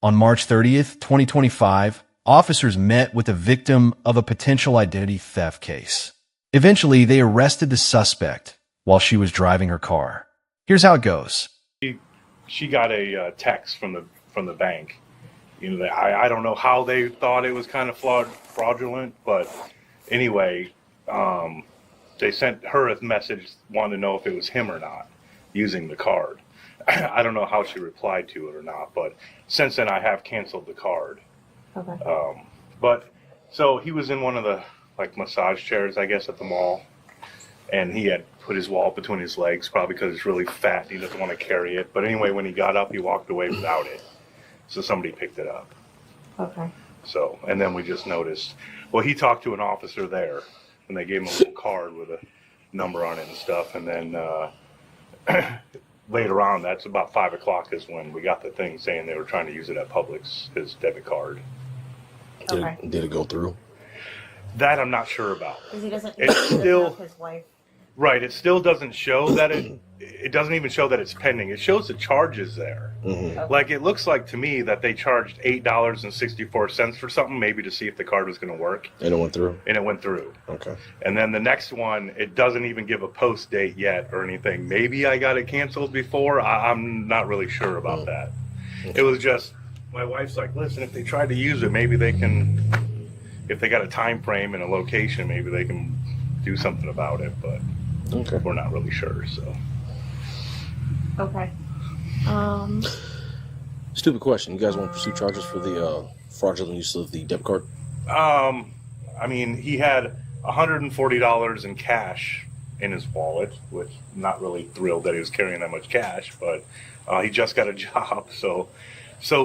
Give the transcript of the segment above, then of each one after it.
On March 30th, 2025, officers met with a victim of a potential identity theft case. Eventually, they arrested the suspect while she was driving her car. Here's how it goes. She got a text from the bank. You know, I don't know how they thought it was kind of fraudulent, but anyway, they sent her a message wanting to know if it was him or not using the card. I don't know how she replied to it or not, but since then I have canceled the card. Okay. But so he was in one of the like massage chairs, I guess, at the mall, and he had put his wallet between his legs, probably because it's really fat and he doesn't want to carry it. But anyway, when he got up, he walked away without it. So somebody picked it up. Okay. So, and then we just noticed, well, he talked to an officer there, and they gave him a little card with a number on it and stuff. And then later on, that's about 5 o'clock is when we got the thing saying they were trying to use it at Publix, his debit card. Okay. Did it go through? That I'm not sure about. Because he doesn't still have his wife. Right. It still doesn't show that it doesn't even show that it's pending. It shows the charges there. Mm-hmm. Okay. Like it looks like to me that they charged $8.64 for something, maybe to see if the card was going to work. And it went through? And it went through. Okay. And then the next one, it doesn't even give a post date yet or anything. Maybe I got it canceled before. I'm not really sure about that. Okay. It was just, my wife's like, listen, if they tried to use it, maybe they can, if they got a time frame and a location, maybe they can do something about it. But Okay. we're not really sure, so. Okay. Stupid question. You guys want to pursue charges for the fraudulent use of the debit card? I mean, he had $140 in cash in his wallet, which I'm not really thrilled that he was carrying that much cash, but he just got a job, so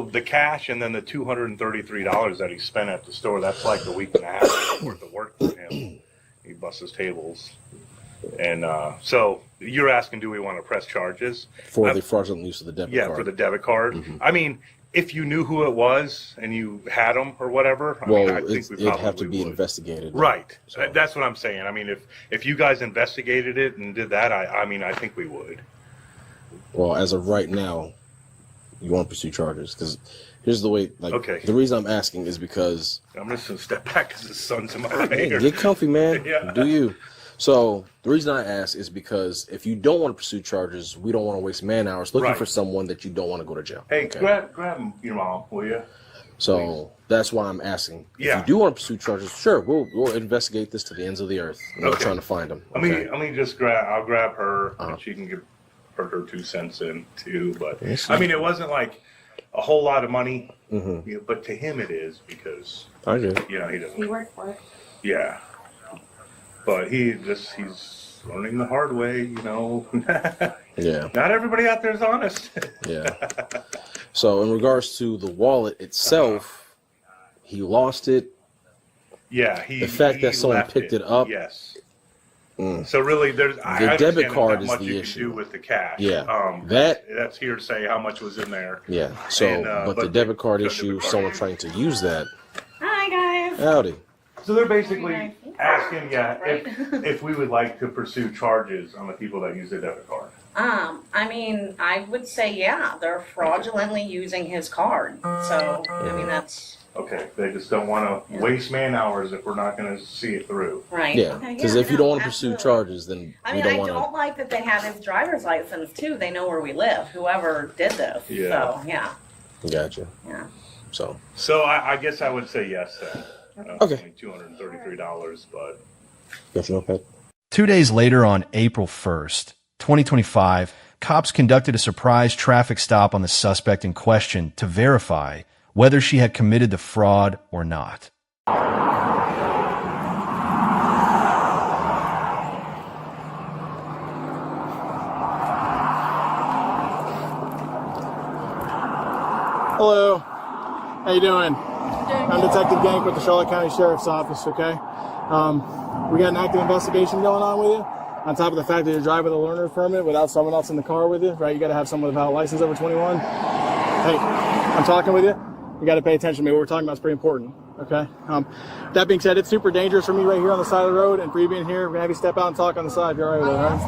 the cash and then the $233 that he spent at the store, that's like a week and a half worth of work for him. He busts his tables. And so you're asking, do we want to press charges? For the fraudulent use of the debit card? Yeah, for the debit card. Mm-hmm. I mean, if you knew who it was and you had them or whatever, I Well, mean, I think we it'd probably have to be would. investigated. Right. So. That's what I'm saying. I mean, if you guys investigated it and did that, I mean, I think we would. Well, as of right now, you want to pursue charges because here's the way. Like, Okay. The reason I'm asking is because I'm just going to step back because the sun's in my right hey, here. get comfy, man. Yeah. Do you? So the reason I ask is because if you don't want to pursue charges, we don't want to waste man hours looking Right. for someone that you don't want to go to jail. Hey, Okay? grab your mom, will you? So that's why I'm asking. Yeah. If you do want to pursue charges, sure, we'll investigate this to the ends of the earth. We're Okay. trying to find them. Let me just I'll grab her and she can give her 2 cents in too. But Yes. I mean, it wasn't like a whole lot of money, Mm-hmm. you know, but to him it is because, I get it. you know, he doesn't. He worked for it. Yeah. But he's learning the hard way, you know. Yeah. Not everybody out there is honest. Yeah. So in regards to the wallet itself, he lost it. Yeah, The fact that someone left picked it up. Yes. Mm. So really, there's The I debit understand there's card not is much the you issue. can do with the cash. Yeah. That's hearsay. How much was in there? Yeah. So, And, but the but debit card the issue, debit card someone issue. trying to use that. Hi, guys. Howdy. So they're basically asking, if we would like to pursue charges on the people that use the debit card. I mean, I would say, yeah, they're fraudulently using his card. So, I mean, that's Okay, they just don't want to waste man hours if we're not going to see it through. right. Yeah. Okay, Because yeah, if you no, don't want to pursue absolutely. charges, then I we mean, I don't want don't like that they have his driver's license too. They know where we live. Whoever did this. Yeah. So, yeah, to. Gotcha. yeah. So. So I guess I would say yes then. Okay. Only $233, but Got your notepad? 2 days later, on April 1st, 2025, cops conducted a surprise traffic stop on the suspect in question to verify whether she had committed the fraud or not. Hello. How you doing? I'm Detective Gank with the Charlotte County Sheriff's Office, okay? We got an active investigation going on with you. On top of the fact that you're driving with a learner's permit without someone else in the car with you, right? You got to have someone with a valid license over 21. Hey, I'm talking with you. You got to pay attention to me. What we're talking about is pretty important, okay? That being said, it's super dangerous for me right here on the side of the road, and for you being here, we're going to have you step out and talk on the side if you're all right with it, all right?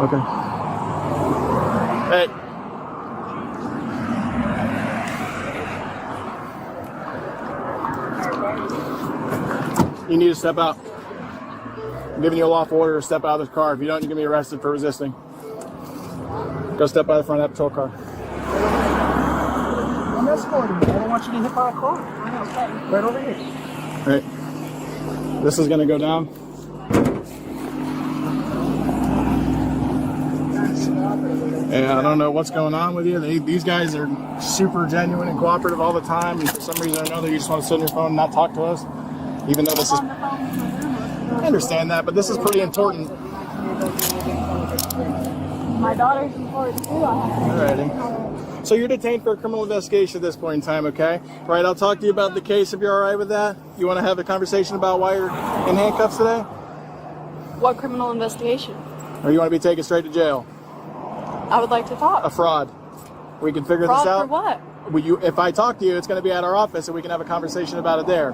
Okay. Hey. You need to step out. I'm giving you a lawful order to step out of this car. If you don't, you're going to be arrested for resisting. Go step out of the front of that patrol car. I'm escorting you. I don't want you to get hit by a car. Right over here. All right. This is going to go down. And I don't know what's going on with you. These guys are super genuine and cooperative all the time. And for some reason or another, you just want to sit on your phone and not talk to us. Even though this is... I understand that, but this is pretty important. My daughter's important too. Alrighty. So you're detained for a criminal investigation at this point in time, okay? All right, I'll talk to you about the case if you're all right with that. You want to have a conversation about why you're in handcuffs today? What criminal investigation? Or you want to be taken straight to jail? I would like to talk. A fraud. We can figure Fraud this out. for what? If I talk to you, it's going to be at our office and we can have a conversation about it there.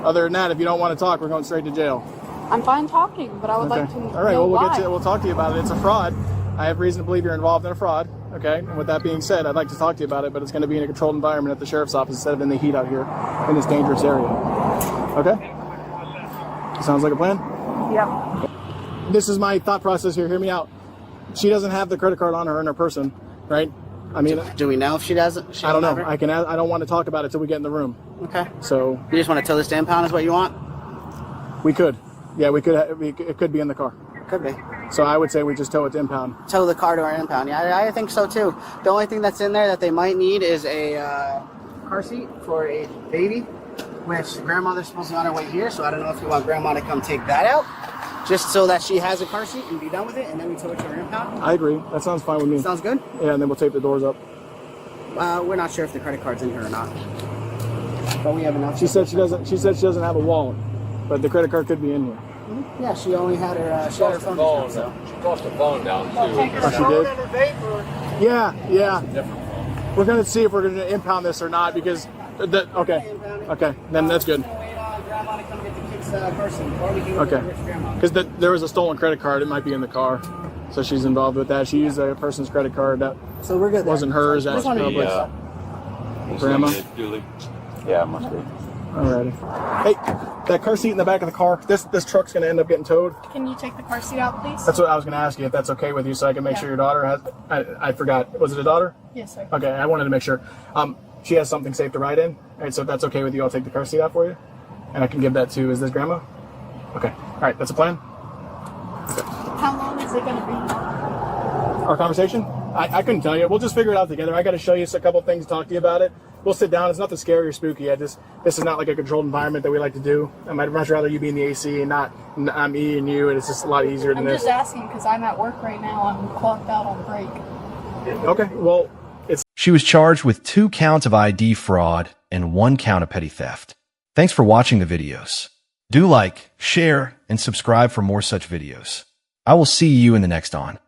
Other than that, if you don't want to talk, we're going straight to jail. I'm fine talking, but I would like to All right, know well, why. we'll talk to you about it. It's a fraud. I have reason to believe you're involved in a fraud. Okay, and with that being said, I'd like to talk to you about it, but it's going to be in a controlled environment at the sheriff's office instead of in the heat out here in this dangerous area. Okay? Sounds like a plan? Yeah. This is my thought process here. Hear me out. She doesn't have the credit card on her in her person, right? I mean, Do we know if she doesn't? I don't know. I don't want to talk about it till we get in the room. Okay. So You just want to tow this to impound is what you want? we could. Yeah, we could. It could be in the car. Could be. So I would say we just tow it to impound. Tow the car to our impound. Yeah, I think so too. The only thing that's in there that they might need is a car seat for a baby, which grandmother's supposed to be on her way here, so I don't know if you want grandma to come take that out, just so that she has a car seat and be done with it, and then we tow it to our impound. I agree. That sounds fine with me. Sounds good? Yeah, and then we'll tape the doors up. We're not sure if the credit card's in here or not, but we have enough. She said she doesn't. She said she doesn't have a wallet, but the credit card could be in here. Yeah, she only had her phone. So. She tossed her phone down too. Oh, she did? Yeah, yeah. We're gonna see if we're gonna impound this or not because. Okay, then that's good. Grandma to come get the kid's person, or we can go Okay, to Rich grandma. because there was a stolen credit card. It might be in the car, so she's involved with that. She used a person's credit card that So we're good. wasn't hers. That's public. Grandma. Julie. Yeah, it must be. Alrighty. Hey, that car seat in the back of the car. This truck's gonna end up getting towed. Can you take the car seat out, please? That's what I was gonna ask you if that's okay with you, so I can make sure your daughter has. I forgot. Was it a daughter? Yes, sir. Okay, I wanted to make sure. She has something safe to ride in. All right, so if that's okay with you, I'll take the car seat out for you, and I can give that to. Is this grandma? Okay. All right, that's a plan. How long is it going to be? Our conversation? I couldn't tell you. We'll just figure it out together. I got to show you a couple things, talk to you about it. We'll sit down. It's nothing scary or spooky. This is not like a controlled environment that we like to do. I'd much rather you be in the AC and not me and you, and it's just a lot easier than I'm this. just asking because I'm at work right now. I'm clocked out on break. Okay, well, She was charged with 2 counts of ID fraud and 1 count of petty theft. Thanks for watching the videos. Do like, share, and subscribe for more such videos. I will see you in the next on.